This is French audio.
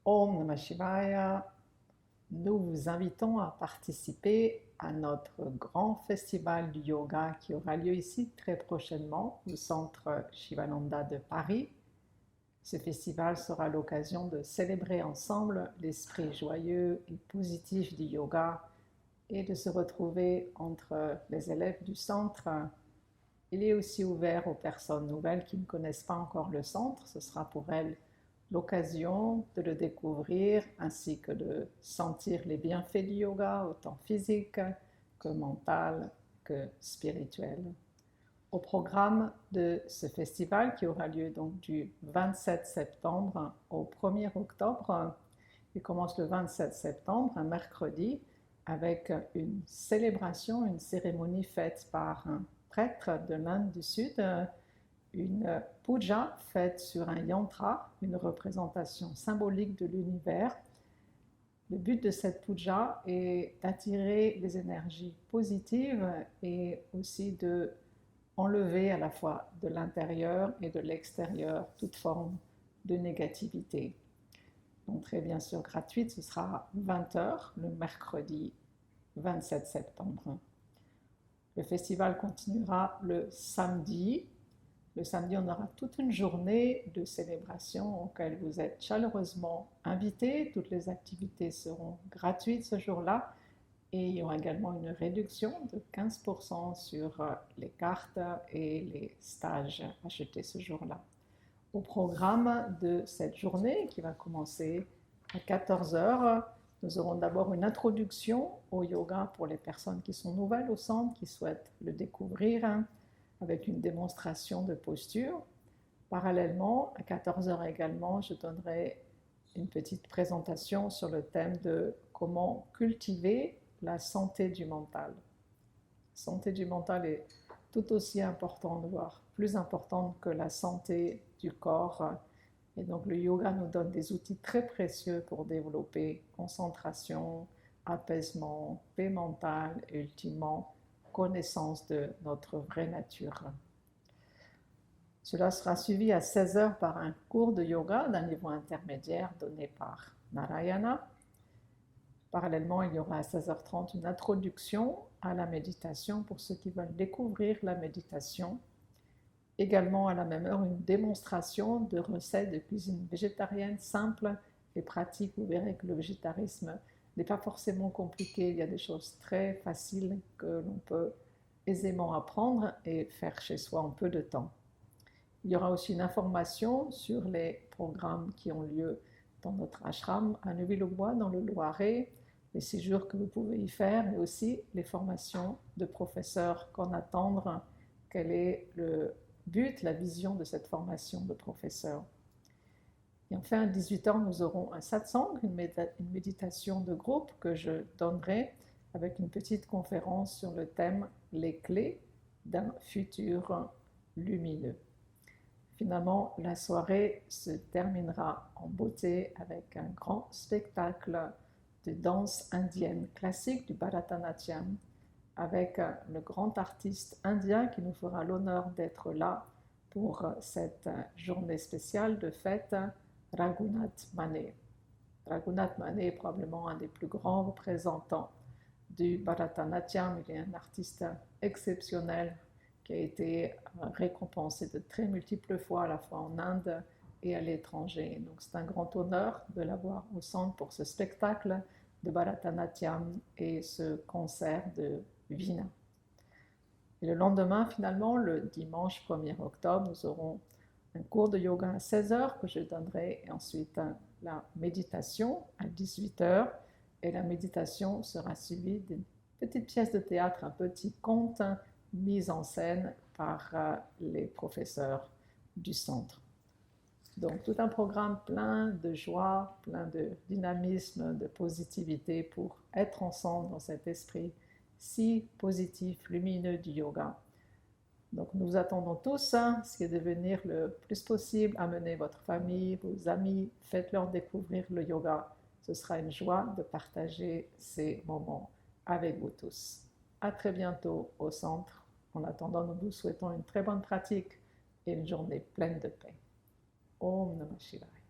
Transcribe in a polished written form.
Om Namah Shivaya, nous vous invitons à participer à notre grand festival du yoga qui aura lieu ici très prochainement au centre Shivananda de Paris. Ce festival sera l'occasion de célébrer ensemble l'esprit joyeux et positif du yoga et de se retrouver entre les élèves du centre. Il est aussi ouvert aux personnes nouvelles qui ne connaissent pas encore le centre. Ce sera pour elles l'occasion de le découvrir ainsi que de sentir les bienfaits du yoga, autant physique que mental que spirituel. Au programme de ce festival qui aura lieu donc du 27 septembre au 1er octobre, il commence le 27 septembre, un mercredi, avec une célébration, une cérémonie faite par un prêtre de l'Inde du Sud, une puja faite sur un yantra, une représentation symbolique de l'univers. Le but de cette puja est d'attirer les énergies positives et aussi de enlever à la fois de l'intérieur et de l'extérieur toute forme de négativité. L'entrée bien sûr gratuite, ce sera à 20h le mercredi 27 septembre. Le festival continuera le samedi. Le samedi, on aura toute une journée de célébration auquel vous êtes chaleureusement invités. Toutes les activités seront gratuites ce jour-là et il y aura également une réduction de 15% sur les cartes et les stages achetés ce jour-là. Au programme de cette journée qui va commencer à 14h, nous aurons d'abord une introduction au yoga pour les personnes qui sont nouvelles au centre, qui souhaitent le découvrir, avec une démonstration de posture. Parallèlement, à 14h également, je donnerai une petite présentation sur le thème de comment cultiver la santé du mental. La santé du mental est tout aussi importante, voire plus importante que la santé du corps. Et donc le yoga nous donne des outils très précieux pour développer concentration, apaisement, paix mentale et ultimement connaissance de notre vraie nature. Cela sera suivi à 16h par un cours de yoga d'un niveau intermédiaire donné par Narayana. Parallèlement, il y aura à 16h30 une introduction à la méditation pour ceux qui veulent découvrir la méditation. Également à la même heure, une démonstration de recettes de cuisine végétarienne simple et pratique. Vous verrez que le végétarisme n'est pas forcément compliqué, il y a des choses très faciles que l'on peut aisément apprendre et faire chez soi en peu de temps. Il y aura aussi une information sur les programmes qui ont lieu dans notre ashram à Neuville-aux-Bois, dans le Loiret, les séjours que vous pouvez y faire, mais aussi les formations de professeurs qu'en attendre, quel est le but, la vision de cette formation de professeur. Et enfin, à 18h, nous aurons un satsang, une méditation de groupe que je donnerai avec une petite conférence sur le thème « Les clés d'un futur lumineux ». Finalement, la soirée se terminera en beauté avec un grand spectacle de danse indienne classique du Bharatanatyam avec le grand artiste indien qui nous fera l'honneur d'être là pour cette journée spéciale de fête, Raghunath Mane. Raghunath Mane est probablement un des plus grands représentants du Bharatanatyam. Il est un artiste exceptionnel qui a été récompensé de très multiples fois, à la fois en Inde et à l'étranger. Donc c'est un grand honneur de l'avoir au centre pour ce spectacle de Bharatanatyam et ce concert de Veena. Et le lendemain, finalement, le dimanche 1er octobre, nous aurons un cours de yoga à 16h que je donnerai, et ensuite la méditation à 18h. Et la méditation sera suivie d'une petite pièce de théâtre, un petit conte mis en scène par les professeurs du centre. Donc tout un programme plein de joie, plein de dynamisme, de positivité pour être ensemble dans cet esprit si positif, lumineux du yoga. Donc nous attendons tous, ce qui est de venir le plus possible, amener votre famille, vos amis, faites-leur découvrir le yoga. Ce sera une joie de partager ces moments avec vous tous. À très bientôt au centre. En attendant, nous vous souhaitons une très bonne pratique et une journée pleine de paix. Om Namah Shivaya.